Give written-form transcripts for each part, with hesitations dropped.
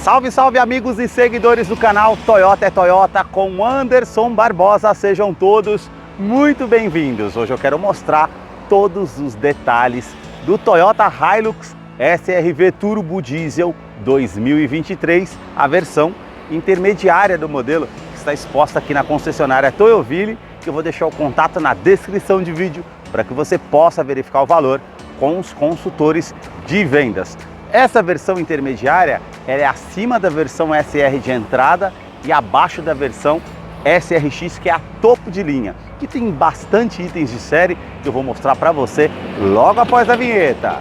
Salve, salve amigos e seguidores do canal Toyota é Toyota com Anderson Barbosa, sejam todos muito bem-vindos. Hoje eu quero mostrar todos os detalhes do Toyota Hilux SR-V Turbo Diesel 2023, a versão intermediária do modelo, que está exposta aqui na concessionária Toyoville, que eu vou deixar o contato na descrição de vídeo para que você possa verificar o valor com os consultores de vendas. Essa versão intermediária ela é acima da versão SR de entrada e abaixo da versão SRX, que é a topo de linha, que tem bastante itens de série que eu vou mostrar para você logo após a vinheta.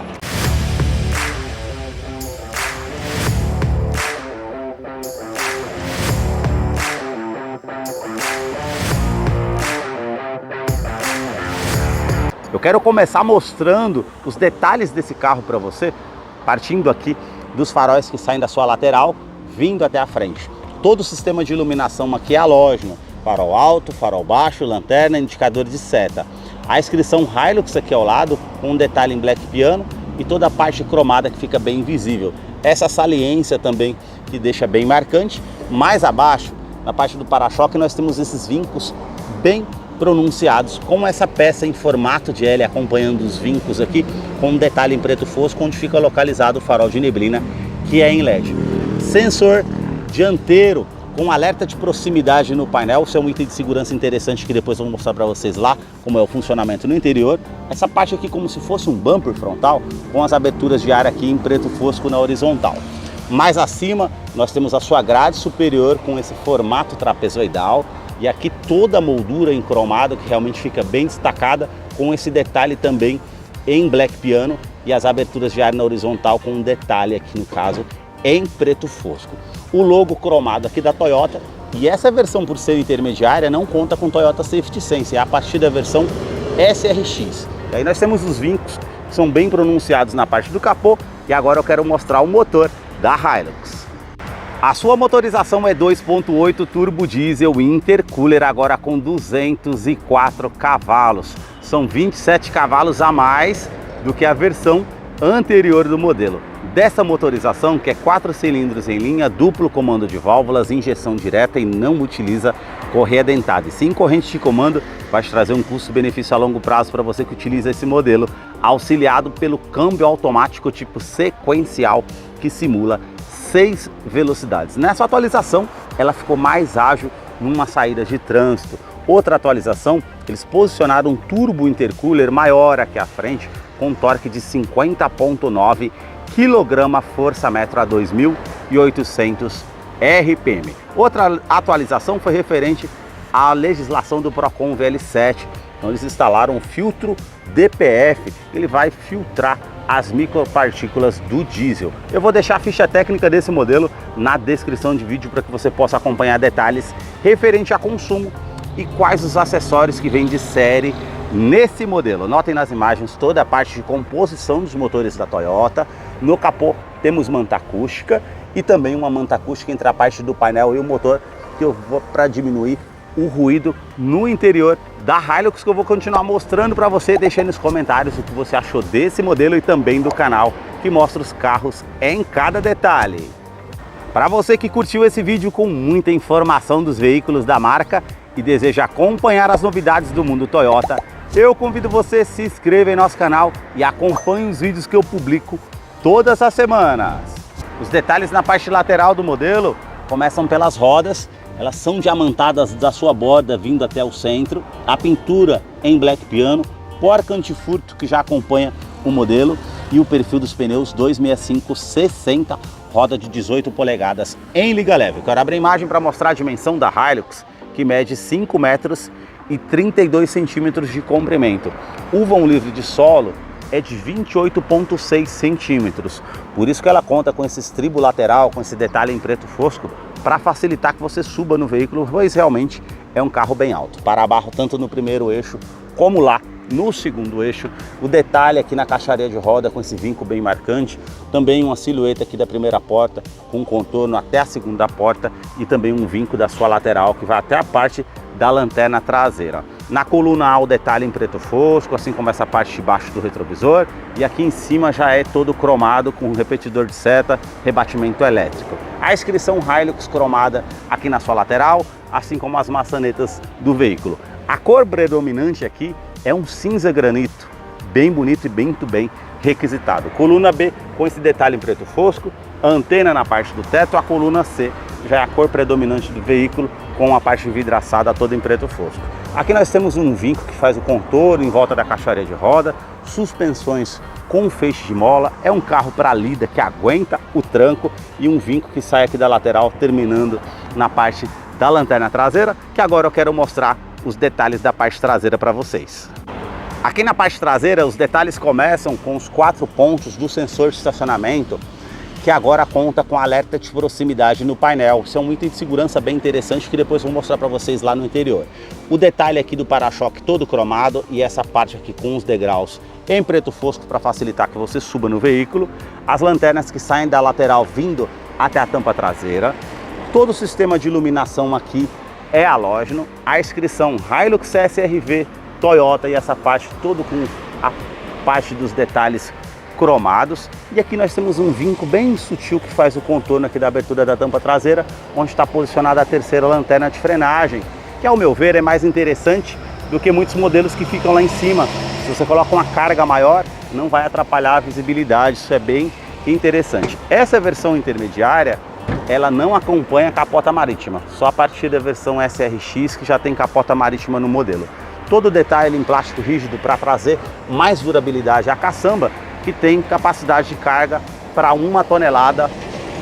Eu quero começar mostrando os detalhes desse carro para você, partindo aqui dos faróis que saem da sua lateral, vindo até a frente. Todo o sistema de iluminação aqui é halógeno, farol alto, farol baixo, lanterna, indicador de seta. A inscrição Hilux aqui ao lado, com um detalhe em black piano e toda a parte cromada que fica bem visível. Essa saliência também que deixa bem marcante. Mais abaixo, na parte do para-choque, nós temos esses vincos bem pronunciados, com essa peça em formato de L acompanhando os vincos aqui, com um detalhe em preto fosco onde fica localizado o farol de neblina, que é em LED. Sensor dianteiro com alerta de proximidade no painel, isso é um item de segurança interessante que depois eu vou mostrar para vocês lá, como é o funcionamento no interior. Essa parte aqui como se fosse um bumper frontal, com as aberturas de ar aqui em preto fosco na horizontal. Mais acima nós temos a sua grade superior com esse formato trapezoidal, e aqui toda a moldura em cromado que realmente fica bem destacada, com esse detalhe também em black piano e as aberturas de ar na horizontal com um detalhe aqui no caso em preto fosco. O logo cromado aqui da Toyota, e essa versão por ser intermediária não conta com Toyota Safety Sense, é a partir da versão SRX. E aí nós temos os vincos que são bem pronunciados na parte do capô, e agora eu quero mostrar o motor da Hilux. A sua motorização é 2.8 turbo diesel intercooler, agora com 204 cavalos. São 27 cavalos a mais do que a versão anterior do modelo. Dessa motorização, que é 4 cilindros em linha, duplo comando de válvulas, injeção direta e não utiliza correia dentada. E sim corrente de comando, vai te trazer um custo-benefício a longo prazo para você que utiliza esse modelo, auxiliado pelo câmbio automático tipo sequencial, que simula 6 velocidades. Nessa atualização, ela ficou mais ágil numa saída de trânsito. Outra atualização, eles posicionaram um turbo intercooler maior aqui à frente, com torque de 50,9 kgfm a 2.800 RPM. Outra atualização foi referente à legislação do Procon VL7. Então eles instalaram um filtro DPF, ele vai filtrar as micropartículas do diesel. Eu vou deixar a ficha técnica desse modelo na descrição de vídeo para que você possa acompanhar detalhes referente a consumo e quais os acessórios que vêm de série nesse modelo. Notem nas imagens toda a parte de composição dos motores da Toyota. No capô temos manta acústica e também uma manta acústica entre a parte do painel e o motor, que eu vou para diminuir o ruído no interior da Hilux, que eu vou continuar mostrando para você. Deixe aí nos comentários o que você achou desse modelo e também do canal, que mostra os carros em cada detalhe. Para você que curtiu esse vídeo com muita informação dos veículos da marca e deseja acompanhar as novidades do mundo Toyota, eu convido você a se inscrever em nosso canal e acompanhe os vídeos que eu publico todas as semanas. Os detalhes na parte lateral do modelo começam pelas rodas. Elas são diamantadas da sua borda vindo até o centro, a pintura em black piano, porca antifurto que já acompanha o modelo e o perfil dos pneus 265/60, roda de 18 polegadas em liga leve. Eu quero abrir a imagem para mostrar a dimensão da Hilux, que mede 5 metros e 32 centímetros de comprimento. O vão livre de solo é de 28,6 centímetros, por isso que ela conta com esse estribo lateral, com esse detalhe em preto fosco, para facilitar que você suba no veículo, pois realmente é um carro bem alto. Para-barro tanto no primeiro eixo como lá no segundo eixo. O detalhe aqui na caixaria de roda com esse vinco bem marcante. Também uma silhueta aqui da primeira porta com um contorno até a segunda porta e também um vinco da sua lateral que vai até a parte da lanterna traseira. Na coluna há o detalhe em preto fosco, assim como essa parte de baixo do retrovisor, e aqui em cima já é todo cromado com repetidor de seta, rebatimento elétrico. A inscrição Hilux cromada aqui na sua lateral, assim como as maçanetas do veículo. A cor predominante aqui é um cinza granito, bem bonito e muito bem requisitado. Coluna B com esse detalhe em preto fosco, a antena na parte do teto, a coluna C já é a cor predominante do veículo, com a parte vidraçada toda em preto fosco. Aqui nós temos um vinco que faz o contorno em volta da caixaria de roda, suspensões com feixe de mola, é um carro para lida que aguenta o tranco e um vinco que sai aqui da lateral terminando na parte da lanterna traseira, que agora eu quero mostrar os detalhes da parte traseira para vocês. Aqui na parte traseira os detalhes começam com os 4 pontos do sensor de estacionamento, que agora conta com alerta de proximidade no painel. Isso é um item de segurança bem interessante que depois vou mostrar para vocês lá no interior. O detalhe aqui do para-choque todo cromado e essa parte aqui com os degraus em preto fosco para facilitar que você suba no veículo. As lanternas que saem da lateral vindo até a tampa traseira. Todo o sistema de iluminação aqui é halógeno. A inscrição Hilux SRV Toyota e essa parte todo com a parte dos detalhes cromados. E aqui nós temos um vinco bem sutil que faz o contorno aqui da abertura da tampa traseira, onde está posicionada a terceira lanterna de frenagem, que ao meu ver é mais interessante do que muitos modelos que ficam lá em cima. Se você coloca uma carga maior, não vai atrapalhar a visibilidade, isso é bem interessante. Essa versão intermediária, ela não acompanha a capota marítima, só a partir da versão SRX que já tem capota marítima no modelo. Todo o detalhe em plástico rígido para trazer mais durabilidade à caçamba, que tem capacidade de carga para 1 tonelada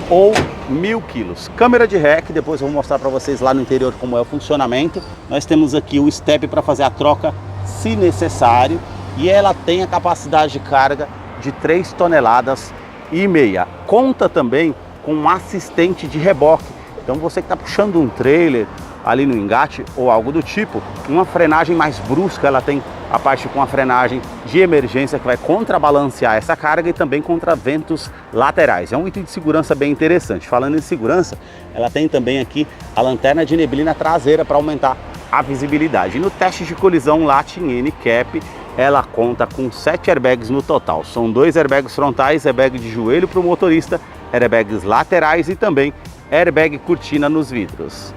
ou 1000 quilos. Câmera de ré, que depois eu vou mostrar para vocês lá no interior como é o funcionamento. Nós temos aqui o step para fazer a troca se necessário e ela tem a capacidade de carga de 3,5 toneladas. Conta também com um assistente de reboque. Então você que está puxando um trailer ali no engate ou algo do tipo, uma frenagem mais brusca, ela tem a parte com a frenagem de emergência que vai contrabalancear essa carga e também contra ventos laterais. É um item de segurança bem interessante. Falando em segurança, ela tem também aqui a lanterna de neblina traseira para aumentar a visibilidade. E no teste de colisão Latin NCAP, ela conta com 7 airbags no total. São 2 airbags frontais, airbag de joelho para o motorista, airbags laterais e também airbag cortina nos vidros.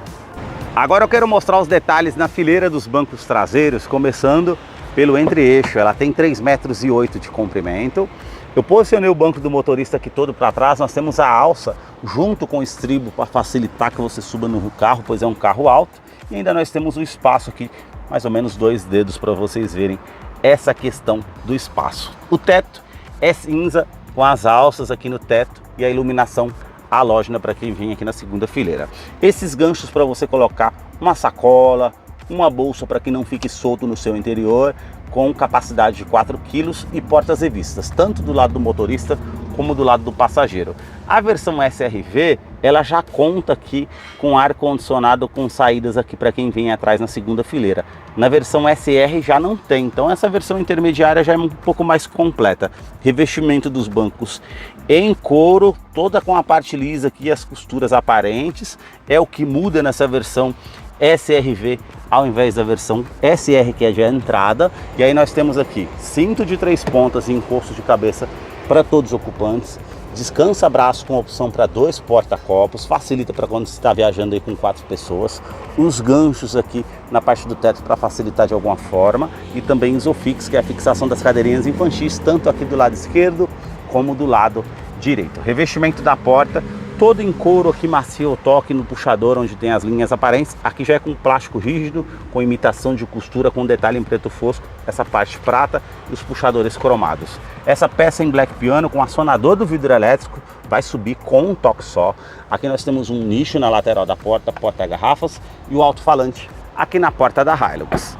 Agora eu quero mostrar os detalhes na fileira dos bancos traseiros, começando pelo entre-eixo. Ela tem 3,8 metros de comprimento. Eu posicionei o banco do motorista aqui todo para trás. Nós temos a alça junto com o estribo para facilitar que você suba no carro, pois é um carro alto. E ainda nós temos o espaço aqui, mais ou menos 2 dedos para vocês verem essa questão do espaço. O teto é cinza com as alças aqui no teto e a iluminação halógena para quem vem aqui na segunda fileira. Esses ganchos para você colocar uma sacola, uma bolsa para que não fique solto no seu interior, com capacidade de 4 kg e portas revistas, tanto do lado do motorista como do lado do passageiro. A versão SRV, ela já conta aqui com ar-condicionado com saídas aqui para quem vem atrás na segunda fileira. Na versão SR já não tem, então essa versão intermediária já é um pouco mais completa. Revestimento dos bancos em couro, toda com a parte lisa aqui, as costuras aparentes, é o que muda nessa versão SRV ao invés da versão SR, que é de entrada. E aí nós temos aqui cinto de 3 pontas e encosto de cabeça para todos os ocupantes, descansa braço com opção para 2 porta-copos, facilita para quando você está viajando aí com 4 pessoas, os ganchos aqui na parte do teto para facilitar de alguma forma e também Isofix, que é a fixação das cadeirinhas infantis, tanto aqui do lado esquerdo como do lado direito. Revestimento da porta, todo em couro aqui macio, toque no puxador onde tem as linhas aparentes. Aqui já é com plástico rígido, com imitação de costura, com detalhe em preto fosco, essa parte prata e os puxadores cromados. Essa peça em black piano com acionador do vidro elétrico vai subir com um toque só. Aqui nós temos um nicho na lateral da porta, porta-garrafas e o alto-falante aqui na porta da Hilux.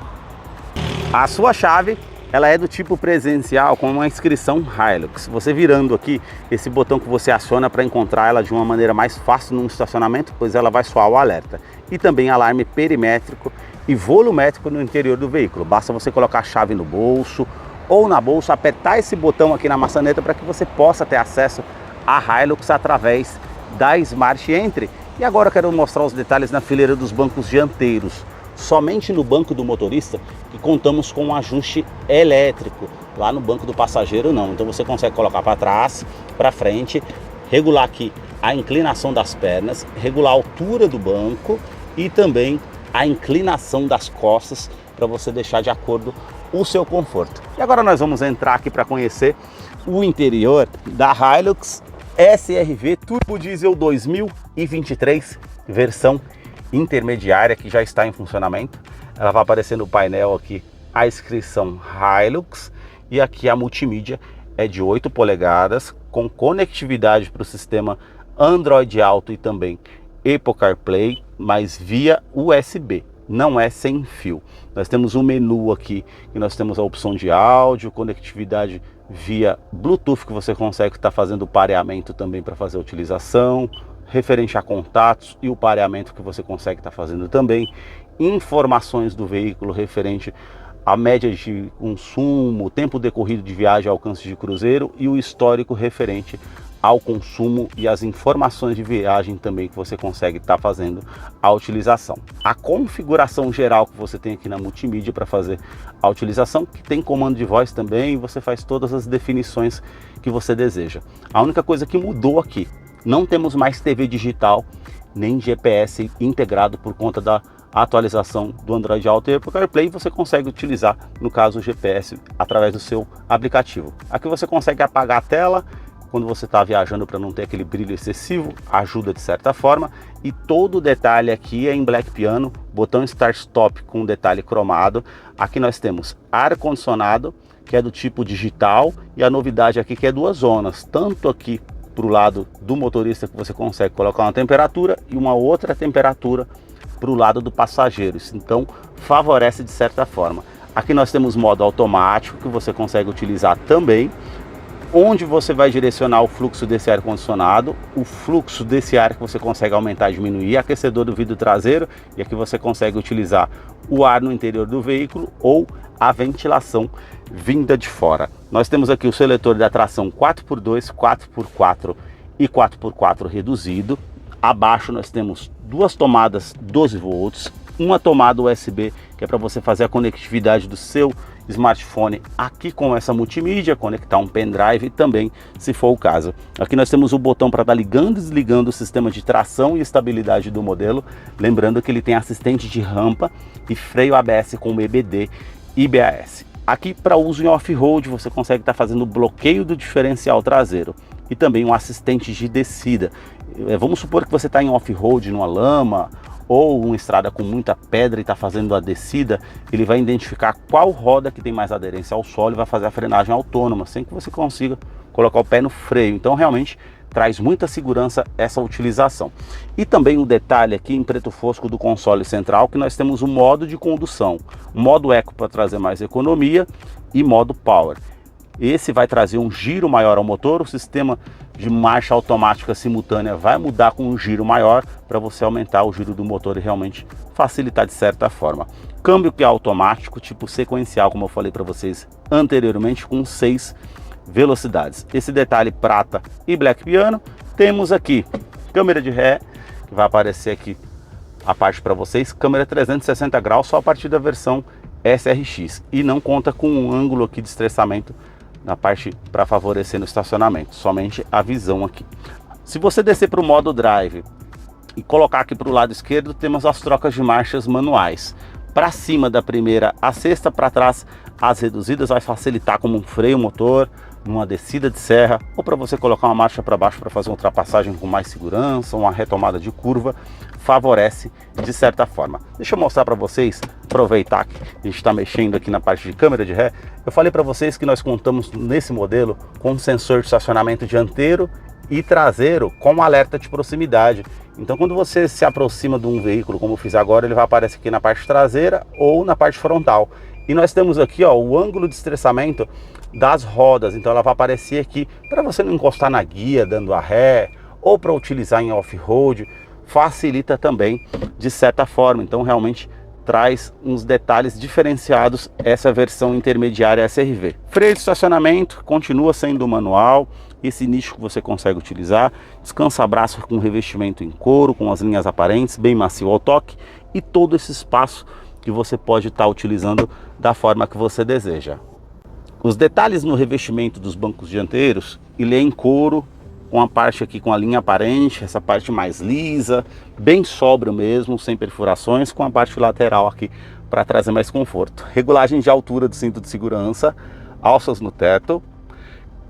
A sua chave, ela é do tipo presencial com uma inscrição Hilux. Você virando aqui, esse botão que você aciona para encontrar ela de uma maneira mais fácil num estacionamento, pois ela vai soar o alerta. E também alarme perimétrico e volumétrico no interior do veículo. Basta você colocar a chave no bolso ou na bolsa, apertar esse botão aqui na maçaneta para que você possa ter acesso à Hilux através da Smart Entry. E agora eu quero mostrar os detalhes na fileira dos bancos dianteiros. somente no banco do motorista que contamos com um ajuste elétrico. Lá no banco do passageiro não. Então você consegue colocar para trás, para frente, regular aqui a inclinação das pernas, regular a altura do banco e também a inclinação das costas para você deixar de acordo o seu conforto. E agora nós vamos entrar aqui para conhecer o interior da Hilux SR-V Turbo Diesel 2023, versão intermediária, que já está em funcionamento. Ela vai aparecer no painel aqui a inscrição Hilux e aqui a multimídia é de 8 polegadas com conectividade para o sistema Android Auto e também Apple CarPlay, mas via USB, não é sem fio. Nós temos um menu aqui e nós temos a opção de áudio, conectividade via Bluetooth, que você consegue estar fazendo o pareamento também para fazer a utilização, referente a contatos e o pareamento que você consegue estar fazendo também, informações do veículo referente à média de consumo, tempo decorrido de viagem, alcance de cruzeiro e o histórico referente ao consumo e as informações de viagem também que você consegue estar fazendo a utilização. A configuração geral que você tem aqui na multimídia para fazer a utilização, que tem comando de voz também, e você faz todas as definições que você deseja. A única coisa que mudou aqui, não temos mais TV digital nem GPS integrado por conta da atualização do Android Auto e Apple CarPlay. Você consegue utilizar, no caso, o GPS através do seu aplicativo. Aqui você consegue apagar a tela quando você está viajando para não ter aquele brilho excessivo, ajuda de certa forma. E todo o detalhe aqui é em Black Piano, botão Start Stop com detalhe cromado. Aqui nós temos ar-condicionado, que é do tipo digital, e a novidade aqui que é 2 zonas, tanto aqui para o lado do motorista, que você consegue colocar uma temperatura e uma outra temperatura para o lado do passageiro. Então favorece de certa forma. Aqui nós temos modo automático, que você consegue utilizar também, onde você vai direcionar o fluxo desse ar-condicionado, o fluxo desse ar que você consegue aumentar e diminuir, aquecedor do vidro traseiro, e aqui você consegue utilizar o ar no interior do veículo ou a ventilação vinda de fora. Nós temos aqui o seletor de tração 4x2, 4x4 e 4x4 reduzido. Abaixo nós temos 2 tomadas 12 volts, uma tomada USB, que é para você fazer a conectividade do seu smartphone aqui com essa multimídia, conectar um pendrive também, se for o caso. Aqui nós temos o botão para estar ligando e desligando o sistema de tração e estabilidade do modelo, lembrando que ele tem assistente de rampa e freio ABS com EBD e BAS. Aqui para uso em off-road você consegue estar fazendo o bloqueio do diferencial traseiro e também um assistente de descida. Vamos supor que você está em off-road, numa lama ou uma estrada com muita pedra e está fazendo a descida, ele vai identificar qual roda que tem mais aderência ao solo e vai fazer a frenagem autônoma, sem que você consiga colocar o pé no freio. Então realmente traz muita segurança essa utilização. E também um detalhe aqui em preto fosco do console central, que nós temos o modo de condução, o modo Eco para trazer mais economia e modo Power. Esse vai trazer um giro maior ao motor, o sistema de marcha automática simultânea vai mudar com um giro maior para você aumentar o giro do motor e realmente facilitar de certa forma. Câmbio que é automático, tipo sequencial, como eu falei para vocês anteriormente, com 6 velocidades. Esse detalhe prata e Black Piano. Temos aqui câmera de ré, que vai aparecer aqui a parte para vocês, câmera 360 graus só a partir da versão SRX, e não conta com um ângulo aqui de estressamento na parte para favorecer no estacionamento, somente a visão aqui. Se você descer para o modo drive e colocar aqui para o lado esquerdo, temos as trocas de marchas manuais. Para cima da primeira a sexta, para trás as reduzidas, vai facilitar como um freio motor, numa descida de serra, ou para você colocar uma marcha para baixo para fazer uma ultrapassagem com mais segurança, uma retomada de curva, favorece de certa forma. Deixa eu mostrar para vocês, aproveitar que a gente está mexendo aqui na parte de câmera de ré. Eu falei para vocês que nós contamos nesse modelo com um sensor de estacionamento dianteiro e traseiro com alerta de proximidade. Então quando você se aproxima de um veículo, como eu fiz agora, ele vai aparecer aqui na parte traseira ou na parte frontal. E nós temos aqui, ó, o ângulo de estressamento das rodas, então ela vai aparecer aqui para você não encostar na guia dando a ré, ou para utilizar em off-road, facilita também de certa forma. Então realmente traz uns detalhes diferenciados essa versão intermediária SR-V. Freio de estacionamento continua sendo manual, esse nicho que você consegue utilizar, descansa-braço com revestimento em couro, com as linhas aparentes, bem macio ao toque, e todo esse espaço que você pode estar utilizando da forma que você deseja. Os detalhes no revestimento dos bancos dianteiros, ele é em couro, com a parte aqui com a linha aparente, essa parte mais lisa, bem sóbrio mesmo, sem perfurações, com a parte lateral aqui para trazer mais conforto. Regulagem de altura do cinto de segurança, alças no teto,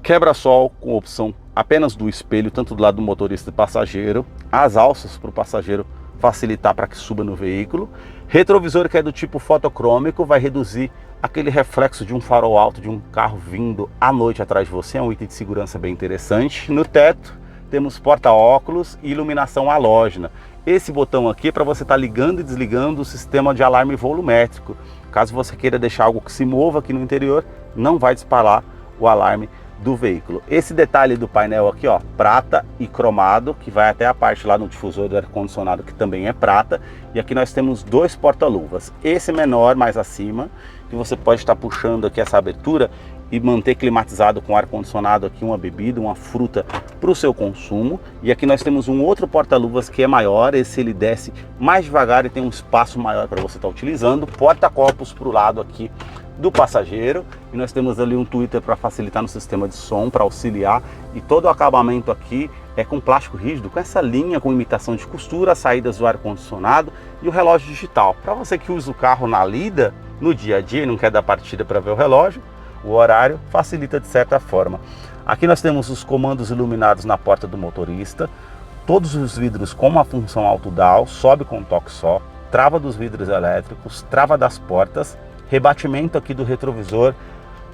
quebra-sol com opção apenas do espelho, tanto do lado do motorista e passageiro, as alças para o passageiro facilitar para que suba no veículo, retrovisor que é do tipo fotocrômico, vai reduzir aquele reflexo de um farol alto de um carro vindo à noite atrás de você, é um item de segurança bem interessante. No teto temos porta-óculos e iluminação halógena. Esse botão aqui é para você estar ligando e desligando o sistema de alarme volumétrico. Caso você queira deixar algo que se mova aqui no interior, não vai disparar o alarme do veículo. Esse detalhe do painel aqui, ó, prata e cromado, que vai até a parte lá no difusor do ar-condicionado, que também é prata. E aqui nós temos dois porta-luvas. Esse menor, mais acima, que você pode estar puxando aqui essa abertura e manter climatizado com ar-condicionado aqui uma bebida, uma fruta para o seu consumo. E aqui nós temos um outro porta-luvas que é maior, esse ele desce mais devagar e tem um espaço maior para você estar utilizando. Porta-copos para o lado aqui do passageiro, e nós temos ali um tweeter para facilitar no sistema de som, para auxiliar, e todo o acabamento aqui é com plástico rígido, com essa linha com imitação de costura, saídas do ar-condicionado e o relógio digital. Para você que usa o carro na lida, no dia a dia e não quer dar partida para ver o relógio, o horário facilita de certa forma. Aqui nós temos os comandos iluminados na porta do motorista, todos os vidros com uma função auto-down, sobe com um toque só, trava dos vidros elétricos, trava das portas, rebatimento aqui do retrovisor,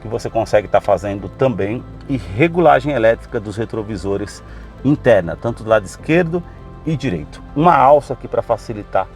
que você consegue estar fazendo também, e regulagem elétrica dos retrovisores interna, tanto do lado esquerdo e direito. Uma alça aqui para facilitar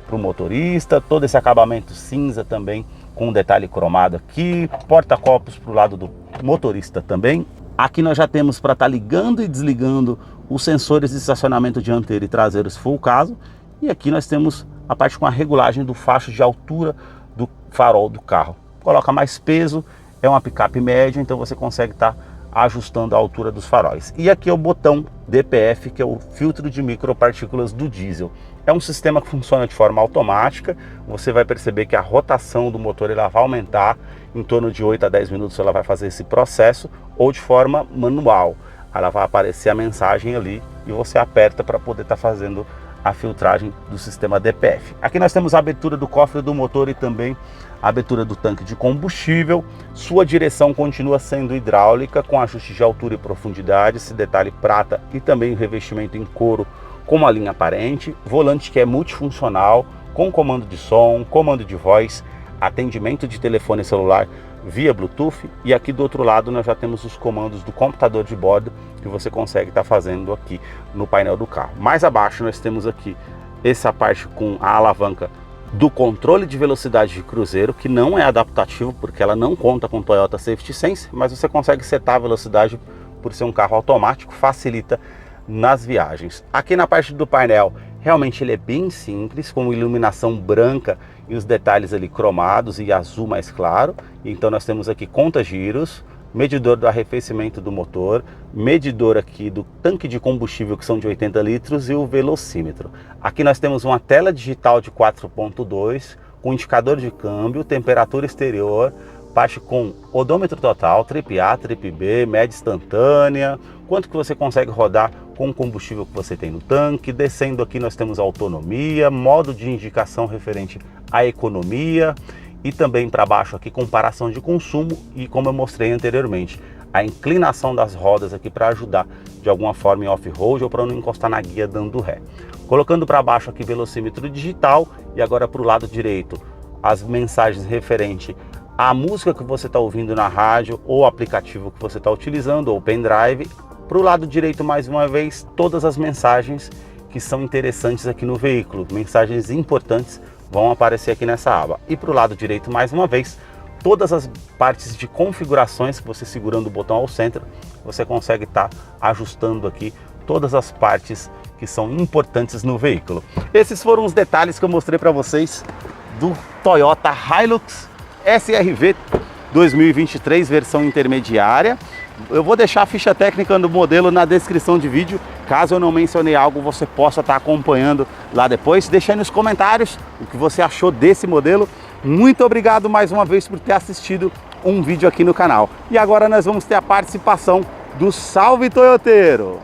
para o motorista, todo esse acabamento cinza também, com um detalhe cromado aqui, porta-copos para o lado do motorista também. Aqui nós já temos para estar ligando e desligando os sensores de estacionamento dianteiro e traseiro, se for o caso, e aqui nós temos a parte com a regulagem do facho de altura do farol do carro. Coloca mais peso, é uma picape média, então você consegue estar ajustando a altura dos faróis. E aqui é o botão DPF, que é o filtro de micropartículas do diesel. É um sistema que funciona de forma automática. Você vai perceber que a rotação do motor ela vai aumentar em torno de 8 a 10 minutos, ela vai fazer esse processo, ou de forma manual. Ela vai aparecer a mensagem ali e você aperta para poder estar fazendo a filtragem do sistema DPF. Aqui nós temos a abertura do cofre do motor e também a abertura do tanque de combustível. Sua direção continua sendo hidráulica, com ajuste de altura e profundidade, esse detalhe prata e também o revestimento em couro com uma linha aparente. Volante que é multifuncional, com comando de som, comando de voz, atendimento de telefone celular via Bluetooth. E aqui do outro lado nós já temos os comandos do computador de bordo que você consegue estar fazendo aqui no painel do carro. Mais abaixo nós temos aqui essa parte com a alavanca do controle de velocidade de cruzeiro, que não é adaptativo porque ela não conta com Toyota Safety Sense, mas você consegue setar a velocidade por ser um carro automático, facilita nas viagens. Aqui na parte do painel, realmente ele é bem simples, com iluminação branca e os detalhes ali cromados e azul mais claro. Então nós temos aqui conta-giros, medidor do arrefecimento do motor, medidor aqui do tanque de combustível, que são de 80 litros, e o velocímetro. Aqui nós temos uma tela digital de 4.2, com indicador de câmbio, temperatura exterior, parte com odômetro total, trip A, trip B, média instantânea, quanto que você consegue rodar com o combustível que você tem no tanque. Descendo aqui nós temos autonomia, modo de indicação referente à economia, e também para baixo aqui comparação de consumo e, como eu mostrei anteriormente, a inclinação das rodas aqui para ajudar de alguma forma em off-road ou para não encostar na guia dando ré. Colocando para baixo aqui velocímetro digital, e agora para o lado direito as mensagens referente à música que você está ouvindo na rádio ou aplicativo que você está utilizando ou pendrive. Para o lado direito, mais uma vez, todas as mensagens que são interessantes aqui no veículo, mensagens importantes vão aparecer aqui nessa aba. E para o lado direito, mais uma vez, todas as partes de configurações que você, segurando o botão ao centro, você consegue estar ajustando aqui todas as partes que são importantes no veículo. Esses foram os detalhes que eu mostrei para vocês do Toyota Hilux SRV 2023, versão intermediária. Eu vou deixar a ficha técnica do modelo na descrição de vídeo. Caso eu não mencionei algo, você possa estar acompanhando lá depois. Deixa aí nos comentários o que você achou desse modelo. Muito obrigado mais uma vez por ter assistido um vídeo aqui no canal. E agora nós vamos ter a participação do Salve Toyoteiro.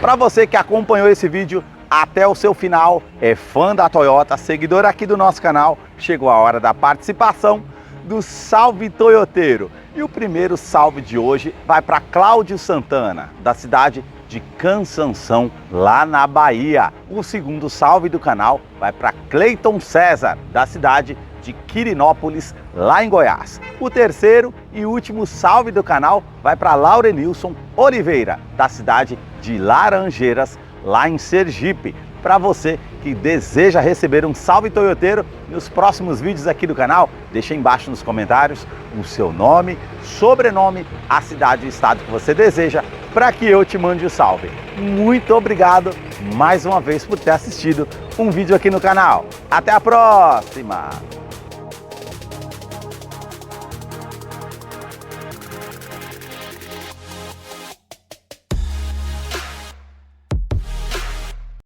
Para você que acompanhou esse vídeo até o seu final, é fã da Toyota, seguidor aqui do nosso canal, chegou a hora da participação do Salve Toyoteiro. E o primeiro salve de hoje vai para Cláudio Santana, da cidade de Cansanção, lá na Bahia. O segundo salve do canal vai para Cleiton César, da cidade de Quirinópolis, lá em Goiás. O terceiro e último salve do canal vai para Laurenilson Oliveira, da cidade de Laranjeiras, lá em Sergipe. Para você que deseja receber um salve toyoteiro nos próximos vídeos aqui do canal, deixa embaixo nos comentários o seu nome, sobrenome, a cidade e estado que você deseja, para que eu te mande o salve. Muito obrigado mais uma vez por ter assistido um vídeo aqui no canal. Até a próxima!